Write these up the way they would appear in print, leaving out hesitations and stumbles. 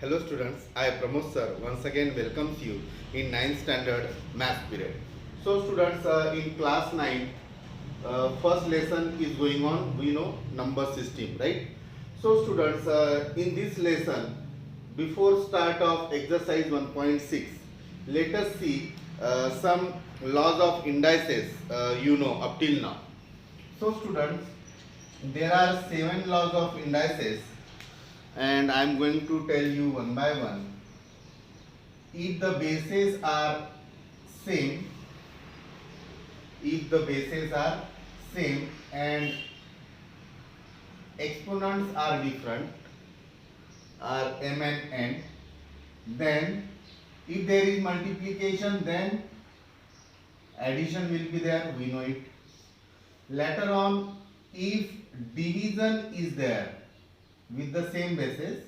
Hello students, I Pramod sir once again welcomes you in 9th standard math period. So students, in class 9, first lesson is going on, we know number system, right? So students, in this lesson, before start of exercise 1.6, let us see some laws of indices, up till now. So students, there are 7 laws of indices and I am going to tell you one by one. If the bases are same, if the bases are same and exponents are different, are m and n, then if there is multiplication, then addition will be there, we know it. Later on, if division is there with the same basis,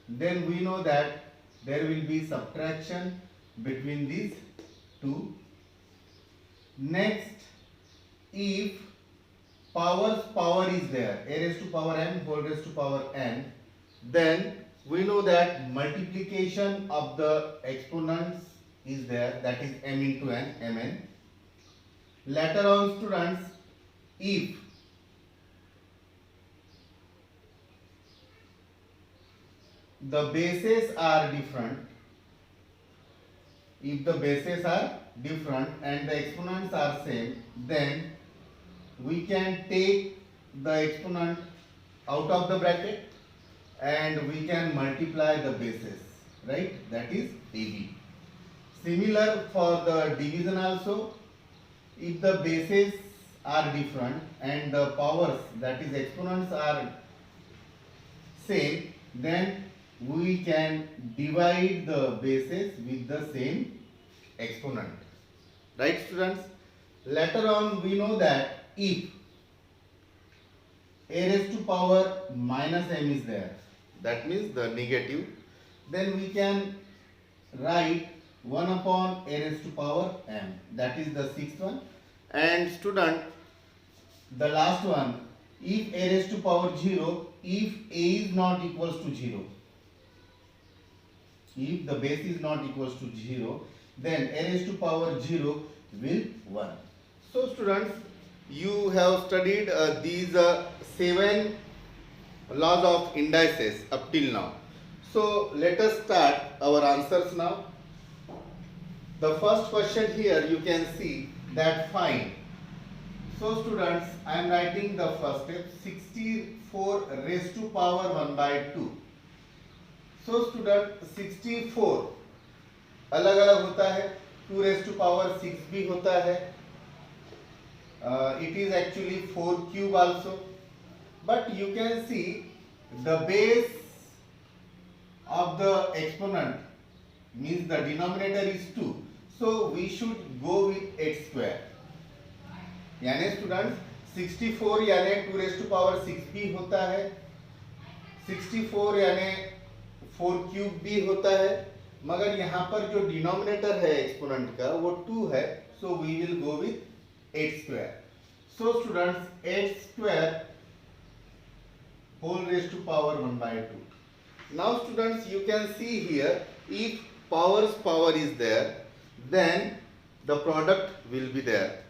then we know that there will be subtraction between these two. Next, if power is there, a raised to power m whole raised to power n, then we know that multiplication of the exponents is there, that is m into n, mn. Later on students, if the bases are different, if the bases are different and the exponents are same, then we can take the exponent out of the bracket and we can multiply the bases, right? That is AB. Similar for the division also, if the bases are different and the powers, that is exponents, are same, then we can divide the bases with the same exponent, right students? Later on we know that if a raised to power minus m is there, that means the negative, then we can write 1 upon a raised to power m, that is the sixth one. And student, the last one, if a raised to power 0, if a is not equals to 0, if the base is not equals to 0, then a raised to power 0 will 1. So students, you have studied these 7 laws of indices up till now. So let us start our answers now. The first question here you can see that find. So students, I am writing the first step, 64 raised to power 1 by 2. So student, 64 अलग अलग होता है, 2 raised to power 6 भी होता है, it is actually 4 cube also, but you can see the base of the exponent means the denominator is 2, so we should go with 8 square. यानी students 64 यानी 2 raised to power 6 भी होता है, 64 यानी 4 cube भी होता है, मगर यहाँ पर जो डिनोमिनेटर है एक्सपोनेंट का वो 2 है, so we will go with 8 square. So students 8 square whole raised to power 1 by 2. Now students, you can see here, if power is there, then the product will be there.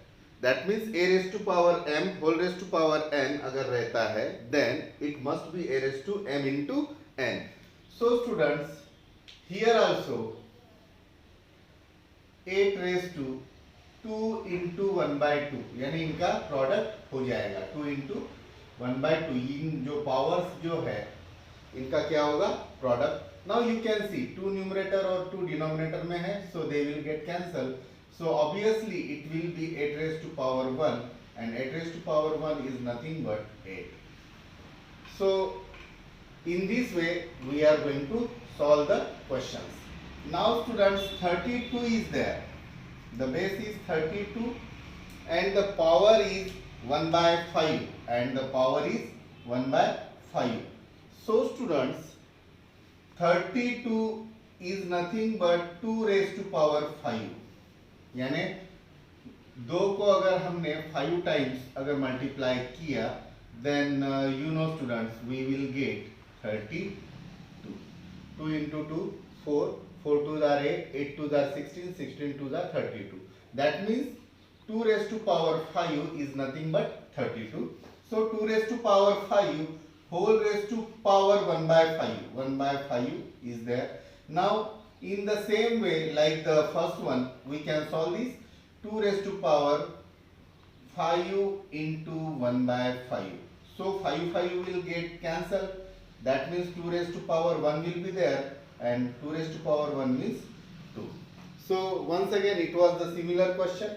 That means a raised to power m whole raised to power n अगर रहता है, then it must be a raised to m into n. So students, here also 8 raised to 2 into 1 by 2, यानी इनका product हो जाएगा 2 into 1 by 2. इन जो powers जो है इनका क्या होगा, product. Now you can see 2 numerator और 2 डिनोमिनेटर में है, so they will get cancel. So obviously it will be 8 raised to power 1 and 8 raised to power 1 is nothing but 8. So in this way we are going to solve the questions. Now students, 32 is there, the base is 32 and the power is 1 by 5 and the power is 1 by 5. So students, 32 is nothing but 2 raised to power 5, यानी 2 को अगर हमने 5 times अगर multiply किया, then you know students, we will get 32. 2 into 2 4, 4 2s are 8, 8 2s are 16, 16 2s are 32. That means 2 raised to power 5 is nothing but 32. So 2 raised to power 5 whole raised to power 1 by 5. 1 by 5 is there. Now in the same way like the first one, we can solve this. 2 raised to power 5 into 1 by 5. So 5 will get cancelled. That means 2 raised to power 1 will be there, and 2 raised to power 1 means 2. So once again it was the similar question.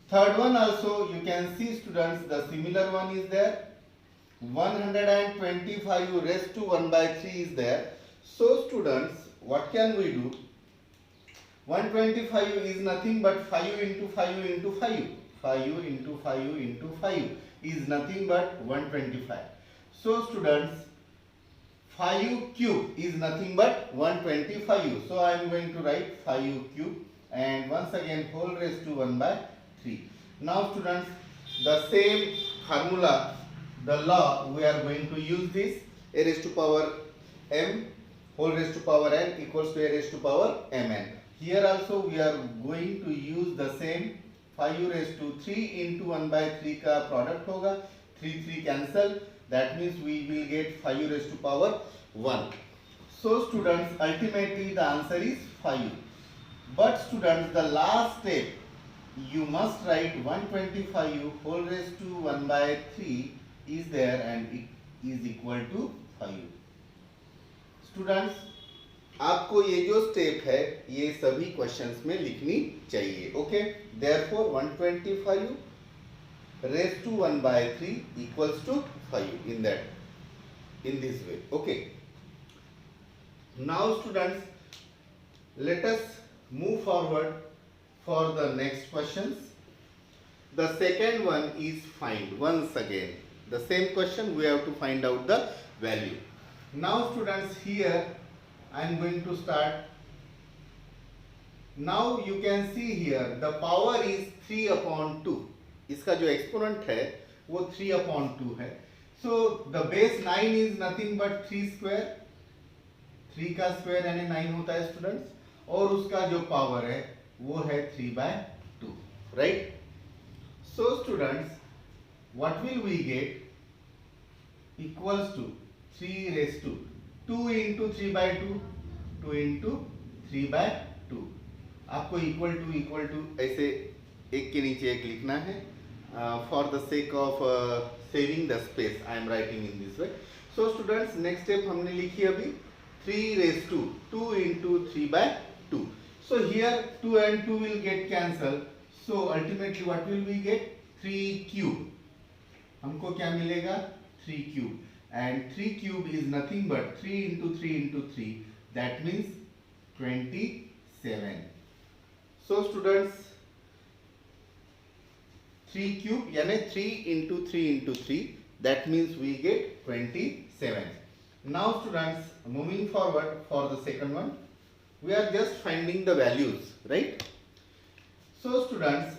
Third one also you can see students, the similar one is there. 125 raised to 1 by 3 is there. So students, what can we do? 125 is nothing but 5 into 5 into 5. 5 into 5 into 5 is nothing but 125. So students, 5 cube is nothing but 125. So I am going to write 5 cube, and once again whole raised to 1 by 3. Now students, the same formula, the law, we are going to use this. A raised to power m whole raised to power n equals to a raised to power mn. Here also we are going to use the same. 5 raised to 3 into 1 by 3 का product होगा. 3 cancel. That means we will get 5 raised to power 1. So students, ultimately the answer is 5. But students, the last step, you must write 125 whole raised to 1 by 3 is there, and it is equal to 5. Students, आपको ये जो step है ये सभी questions में लिखनी चाहिए. Okay, therefore 125 raised to 1 by 3 equals to 5 in this way. Okay, now students, let us move forward for the next questions. The second one is find. Once again the same question, we have to find out the value. Now students, here I am going to start. Now you can see here the power is 3 upon 2. इसका जो exponent है वो 3 upon 2 है. So the base 9 is nothing but 3 square. 3 का square यानी 9 होता है students, और उसका जो पावर है वो है 3 by 2, right? So students, what will we get? Equals to 3 raised to 2 into 3 by 2, 2 into 3 by 2. आपको इक्वल टू ऐसे एक के नीचे एक लिखना है. For the sake of saving the space I am writing in this way. So students, next step हमने लिखी अभी 3 raised to 2 into 3 by 2. So here 2 and 2 will get cancelled. So ultimately what will we get? 3 cube. हमको क्या मिलेगा? 3 cube. And 3 cube is nothing but 3 into 3 into 3. That means 27. So students, 3 cube यानी 3 into 3 into 3. That means we get 27. Now students, moving forward for the second one, we are just finding the values, right? So students,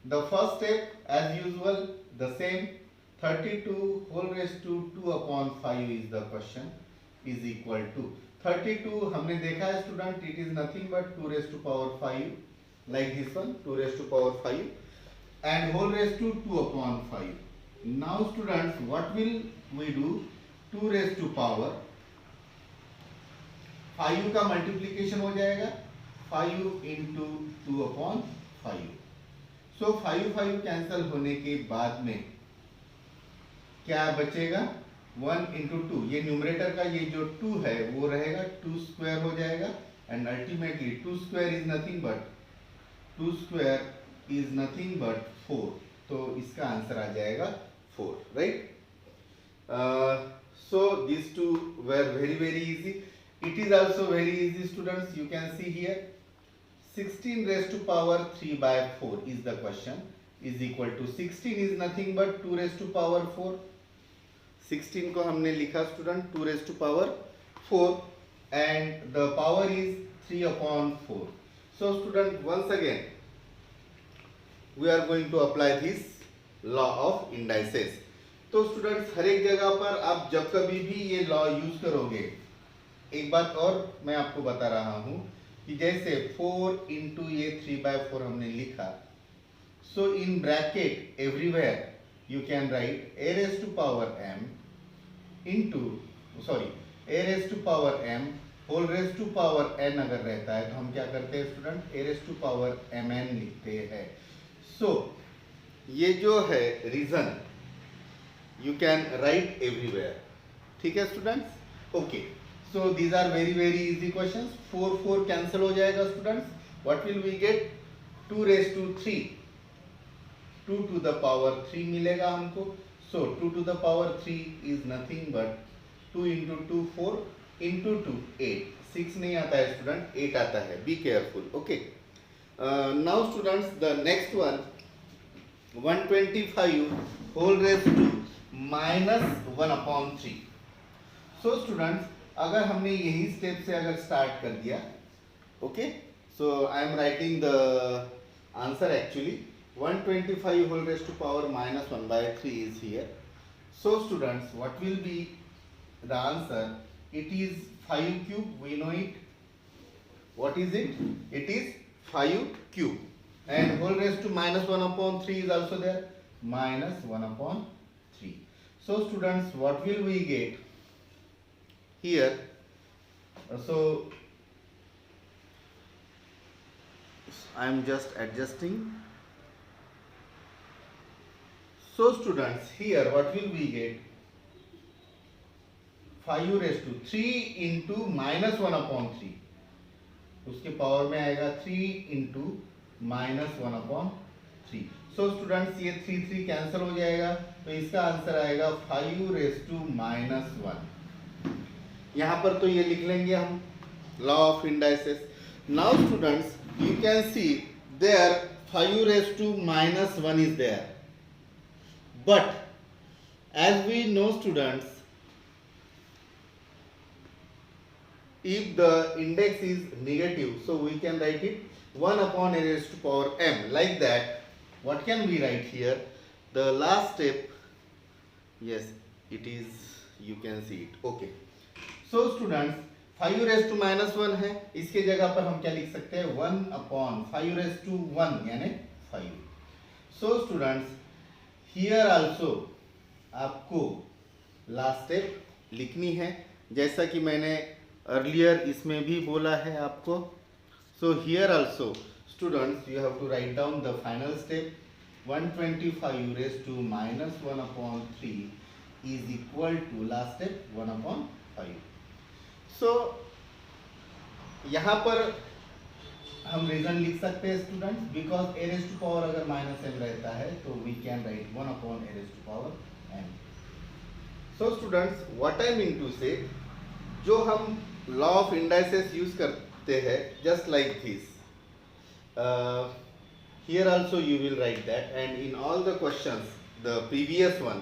the first step as usual, the same. 32 whole raised to 2 upon 5 is the question, is equal to 32. हमने देखा है student, it is nothing but 2 raised to power 5, like this one, 2 raised to power 5, and whole raised to 2 upon 5. Now students, what will we do? 2 raised to power 5 का multiplication हो जाएगा 5 into 2 upon 5. So 5 cancel होने के बाद में क्या बचेगा? 1 into 2. ये न्यूमरेटर का ये जो 2 है वो रहेगा 2 स्क्वायर हो जाएगा, and ultimately 2 square is nothing but 4. तो इसका आंसर आ जाएगा 4, right? So these two were very easy. It is also very easy students. You can see here 16 raised to power 3 by 4 is the question, is equal to 16 is nothing but 2 raised to power 4. 16 को हमने लिखा student 2 raised to power 4, and the power is 3 upon 4. So student, once again we are going to apply this law of indices. तो students, हर एक जगह पर आप जब कभी भी ये लॉ यूज करोगे, एक बात और मैं आपको बता रहा हूं कि जैसे 4 इंटू ये 3/4 हमने लिखा, so in bracket everywhere you can write a raised to power m into sorry a raised to power m whole raised to power n अगर रहता है तो हम क्या करते हैं student, a raised to power mn लिखते हैं. सो ये जो है reason you can write everywhere. ठीक है students, okay. So these are very very easy questions. 4 4 cancel हो जाएगा students. What will we get, 2 raised to 3, 2 to the power 3 मिलेगा हमको. सो 2 to the power 3 is nothing but 2 into 2 4 into 2 8. 6 नहीं आता है student, 8 आता है. Be careful. Okay, now students the next one, 125 whole raised to -1/3. So students अगर हमने यही स्टेप से अगर स्टार्ट कर दिया, okay, so I am writing the answer actually. 125 whole raised to power -1/3 is here. So students, what will be the answer? It is 5 cube. We know it. What is it? It is 5 cube. And whole raised to -1/3 is also there. -1/3. So students, what will we get here? So I am just adjusting. So students, here what will we get? 5 raised to 3 into -1/3. उसके power में आएगा 3 into -1/3. So students ये 3 3 cancel हो जाएगा, तो इसका answer आएगा 5 raised to -1. यहाँ पर तो ये लिख लेंगे हम, law of indices. Now students you can see there 5 raised to -1 is there. But as we know students, if the index is negative, so we can write it 1/a raised to power m. Like that, what can we write here? The last step, yes, it is, you can see it. Okay. So students, 5 raised to -1 है, इसके जगह पर हम क्या लिख सकते हैं, 1/5 raised to 1 यानी 5. So students, हियर आल्सो आपको लास्ट स्टेप लिखनी है, जैसा कि मैंने अर्लियर इसमें भी बोला है आपको. So here also students you have to write down the final step. 125 raised to -1/3 is equal to last step 1/5. सो यहाँ पर हम रीजन लिख सकते हैं students, because a raised to power अगर -m रहता है तो we can write 1/a raised to power m. So students what I mean to say, जो हम लॉ ऑफ इंडाइसेस यूज करते हैं just like this, here also you will write that, and in all the questions the previous one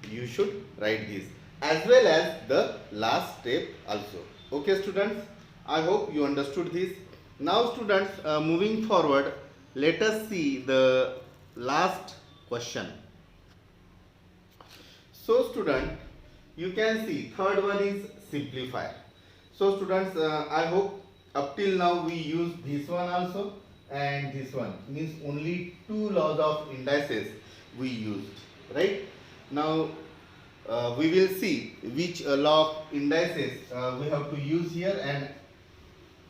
you should write this as well as the last step also. Okay students, I hope you understood this. Now students, moving forward, let us see the last question. So student, you can see third one is simplify. So students, I hope up till now we use this one also and this one, means only 2 laws of indices we used, right? Now we will see which law of indices we have to use here, and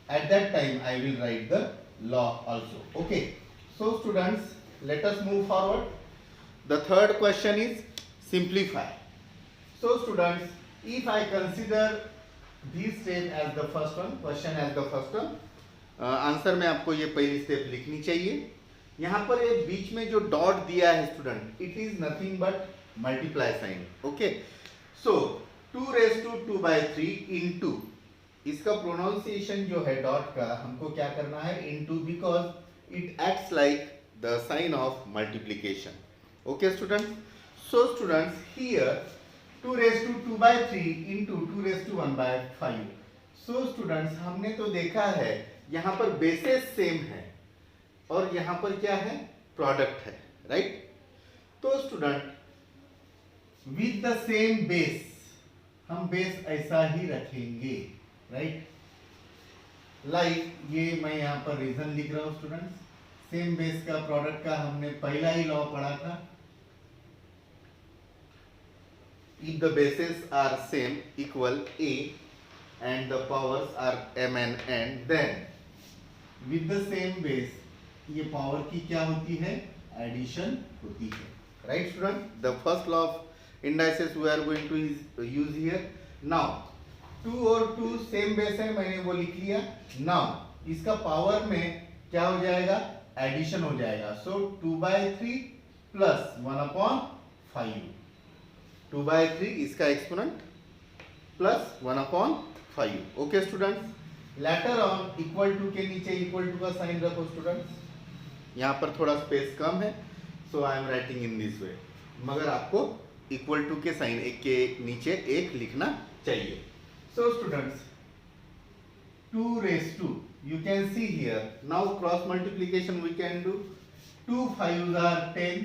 at that time I will write the law also. Okay, so students, let us move forward. The third question is simplify. So students, if I consider this step as the first one, question as the first one, answer में आपको ये पहली step लिखनी चाहिए. यहाँ पर ये बीच में जो डॉट दिया है student, it is nothing but multiply sign. Okay, so 2 raised to 2/3 into, इसका प्रोनाउंसिएशन जो है डॉट का, हमको क्या करना है, into, because it acts like the sign of multiplication. Okay students, so students here 2 raised to 2/3 into 2 raised to 1/5. So students हमने तो देखा है यहाँ पर बेसेस सेम है और यहाँ पर क्या है, प्रोडक्ट है, राइट? तो student with the same base, हम बेस ऐसा ही रखेंगे. राइट। लाइक ये मैं यहाँ पर रीजन लिख रहा हूँ स्टूडेंट्स, सेम बेस का प्रोडक्ट का हमने पहला ही लॉ पढ़ा था। If the bases are same equal a and the powers are m and n, then with the same base ये पावर की क्या होती है, एडिशन होती है, right student. The first law of indices we are going to use here. Now 2 और 2 same base है, मैंने वो लिख लिया। नाउ इसका पावर में क्या हो जाएगा, एडिशन हो जाएगा। सो 2/3 प्लस 1/5, 2/3 इसका exponent plus 1/5। Okay students. Later on equal to के नीचे इक्वल टू का साइन रखो स्टूडेंट्स। यहाँ पर थोड़ा स्पेस कम है, so I am writing in this way, मगर आपको इक्वल टू के साइन एक के नीचे एक लिखना चाहिए। So students 2 you can see here, now cross multiplication we can do। 2 5s are 10,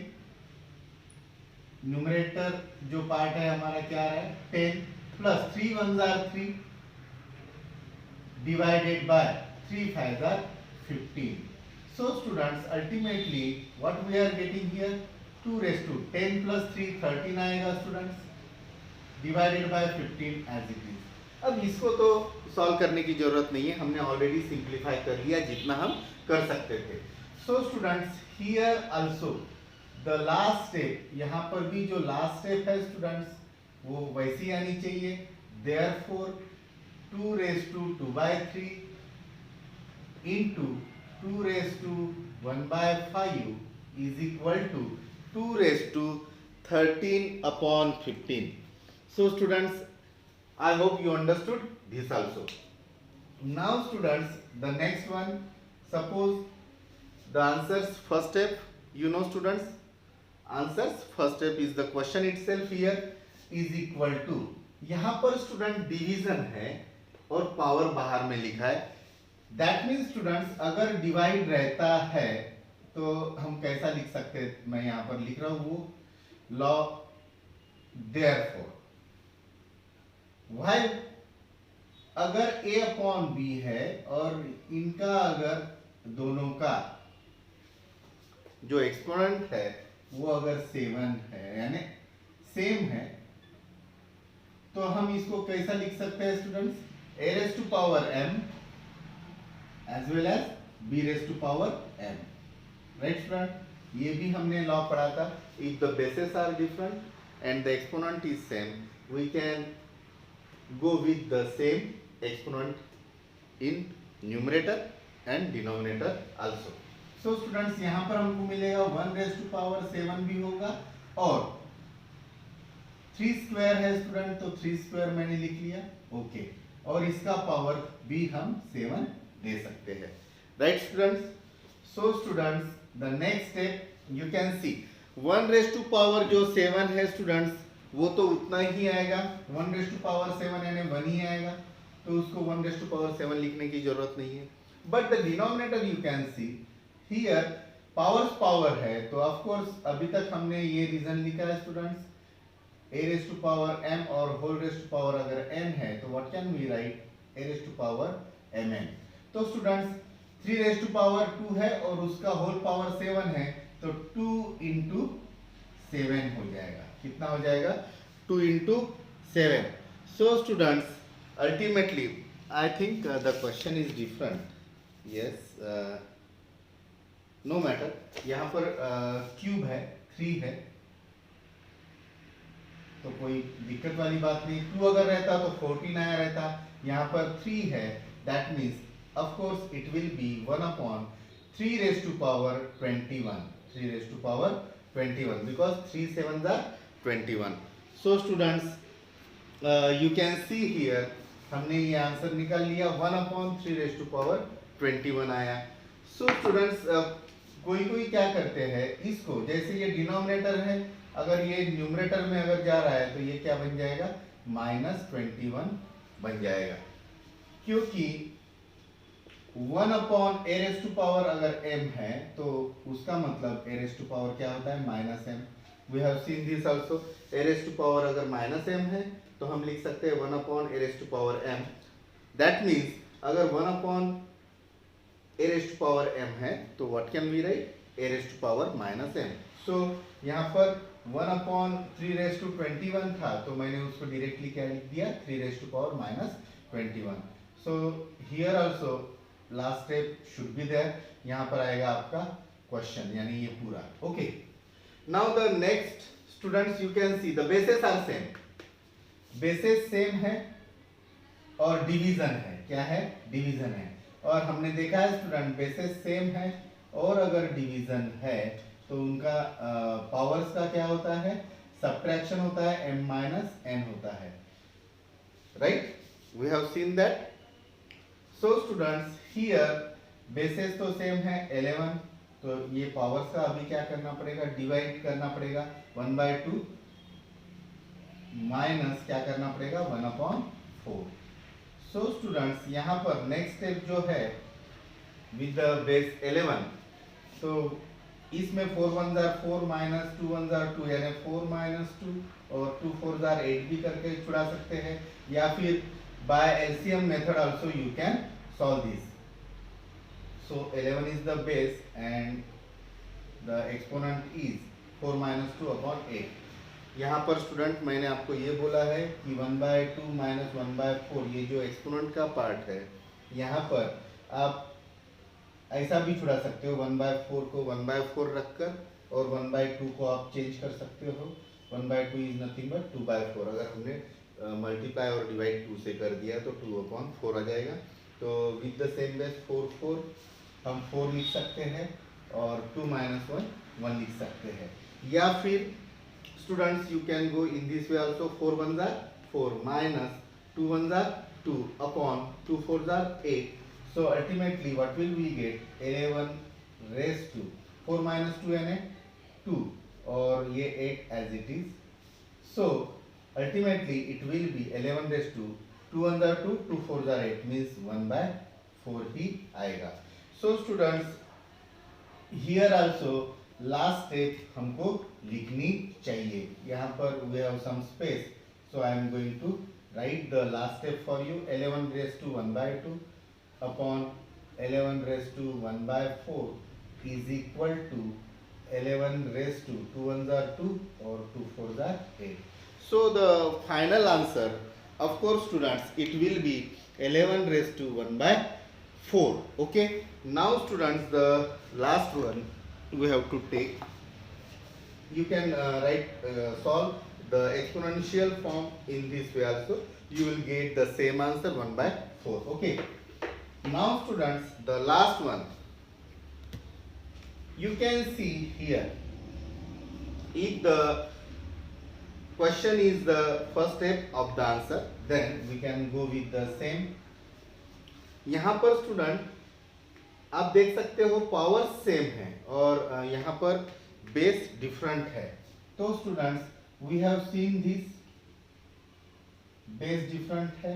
numerator जो पार्ट है हमारा क्या है 10, plus 3 1s are 3 divided by 3 5s are 15। So students ultimately what we are getting here, 2/10 plus 3 13 आएगा students, divided by 15 as it is. अब इसको तो solve करने की जरूरत नहीं है, हमने ऑलरेडी सिंप्लीफाई कर लिया जितना हम कर सकते थे। सो students here also the last step, यहाँ पर भी जो लास्ट स्टेप है स्टूडेंट्स वो वैसी आनी चाहिए। Therefore 2/2/3 into 2/1/5 is equal to 2/13/15। So students, I hope you understood this also. Now students, the next one, suppose the answers first step, you know students, answers first step is the question itself here is equal to, यहाँ पर student division है और power बाहर में लिखा है। That means students अगर divide रहता है तो हम कैसा लिख सकते हैं, मैं यहाँ पर लिख रहा हूँ वो लॉ। देयरफॉर व्हाइल अगर a/b है और इनका अगर दोनों का जो एक्सपोनेंट है वो अगर 7 है यानी सेम है, तो हम इसको कैसा लिख सकते हैं students, a⁻m as well as b⁻m, right student. ये भी हमने लॉ पढ़ा था। If the bases are different and the exponent is same, we can go with the same exponent in numerator and denominator also। So students यहाँ पर हमको मिलेगा 1⁻7 भी होगा और 3 स्क्वायर है स्टूडेंट, तो 3 स्क्वायर मैंने लिख लिया, ओके। और इसका पावर भी हम 7 दे सकते हैं, right students. So students the next step you can सी 1⁻7 जो 7 है स्टूडेंट्स वो तो उतना ही आएगा, 1⁻7 यानी 1 ही आएगा, तो उसको 1⁻7 लिखने की जरूरत नहीं है। But the denominator you can see here power है, तो ऑफ कोर्स अभी तक हमने ये रीजन लिखा है स्टूडेंट्स, a⁻m और होल पावर अगर n है तो what can we right, a⁻mn। तो स्टूडेंट्स 3⁻2 है और उसका होल पावर 7 है, तो 2 into 7 हो जाएगा। कितना हो जाएगा, 2 into 7। So students ultimately I think the question is different, yes, no matter। यहाँ पर क्यूब है 3 है तो कोई दिक्कत वाली बात नहीं। 2 अगर रहता तो 14 आया रहता, यहाँ पर 3 है, that means of course it will be 1/3⁻21 because 3 7s are 21। So students you can see here हमने ये आंसर निकाल लिया, 1/3⁻21 आया। So students कोई क्या करते हैं इसको, जैसे ये डिनोमिनेटर है, अगर ये न्यूमरेटर में अगर जा रहा है तो ये क्या बन जाएगा, -21 बन जाएगा, क्योंकि 1/a⁻ अगर m है तो उसका मतलब a⁻ क्या होता है, -m। We have seen this also, a⁻ अगर -m है तो हम लिख सकते हैं 1/a⁻m दैट मीन्स अगर 1 upon a raised to power m है तो what can we write, a raised to power minus m। So यहाँ पर 1 अपॉन 3 रेस्ट टू 21 था तो मैंने उसको डायरेक्टली क्या लिख दिया, 3 raised to power minus 21। So here also last step should be there, यहाँ पर आएगा आपका क्वेश्चन यानी ये पूरा। Okay, now the next students you can see the bases are same, bases same है और डिवीजन है, क्या है, डिवीजन है। और हमने देखा है स्टूडेंट बेसेस सेम है और अगर डिवीजन है तो उनका पावर्स का क्या होता है, सब्ट्रैक्शन होता है, m माइनस n होता है, right, we have seen that. So students here bases तो सेम है 11, तो ये पावर्स का अभी क्या करना पड़ेगा, डिवाइड करना पड़ेगा 1/2 माइनस क्या करना पड़ेगा 1/4। सो स्टूडेंट्स यहाँ पर नेक्स्ट स्टेप जो है विद द बेस 11, तो इसमें 4 1 जार 4 माइनस 2 1 जार 2 यानी 4 माइनस 2 और 2 4 जार 8 भी करके छुड़ा सकते हैं, या फिर bye LCM method also you can solve this. So 11 is the base and the exponent is 4 minus 2 upon 8। यहाँ पर स्टूडेंट मैंने आपको ये बोला है कि 1/2 माइनस 1/4 ये जो एक्सपोनेंट का पार्ट है, यहाँ पर आप ऐसा भी छुड़ा सकते हो, 1/4 को 1/4 रखकर और 1/2 को आप चेंज कर सकते हो। 1/2 इज नथिंग बट 2/4, अगर हमने मल्टीप्लाई और डिवाइड 2 से कर दिया तो 2/4 आ जाएगा। तो विद द सेम बेस 4 4 हम 4 लिख सकते हैं और 2 माइनस 1 लिख सकते हैं, या फिर students you can go in this way also, 4 1 jar 4 minus 2 1 jar 2 upon 2 4 jar 8। So ultimately what will we get, 11 raised to 4 minus 2 यानी 2 और ये 8 as it is। So ultimately it will be 11 raised to 2 1 jar 2 2 4 jar 8 means 1/4 ही आएगा। So students here also last step हमको लिखनी चाहिए, यहाँ पर we have some space, so I am going to write the last step for you। 11 raised to 1/2 upon 11 raised to 1/4 is equal to 11 raised to 2 1 jar 2 और 2 4 jar 8। So the final answer of course students it will be 11 raised to 1/4। okay, now students the last one we have to take, you can solve the exponential form in this way also, you will get the same answer 1/4। okay, now students the last one you can see here, if the question is the first step of the answer then we can go with the same। यहाँ पर student आप देख सकते हो power same है और यहाँ पर बेस डिफरेंट है, तो students we have seen this, base different है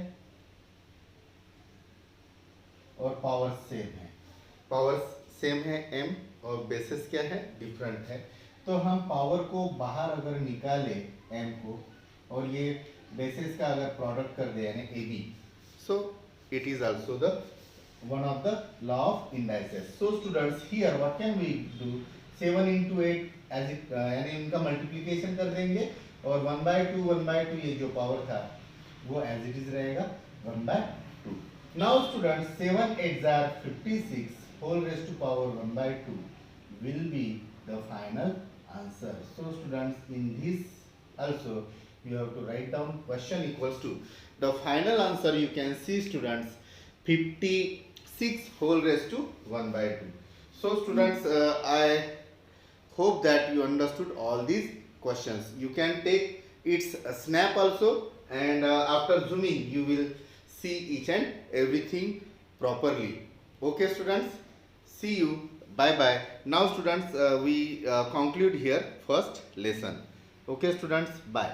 और पावर सेम है, पावर सेम है m और बेसिस क्या है, डिफरेंट है। तो हम पावर को बाहर अगर निकाले m को और ये बेसिस का अगर प्रोडक्ट कर दे यानी ab, so it is also the one of the law of indices। so students here what can we do, 7 into 8 as it यानी इनका मल्टीप्लिकेशन कर देंगे और 1/2 ये जो पावर था वो as it is रहेगा 1/2। now students 7 8s are 56 whole raised to power 1/2 will be the final answer। so students in this also you have to write down question equals to the final answer, you can see students 56 whole raised to 1/2। so students I hope that you understood all these questions, you can take its snap also and after zooming you will see each and everything properly। okay students, see you, bye bye। now students we conclude here first lesson। okay students, bye।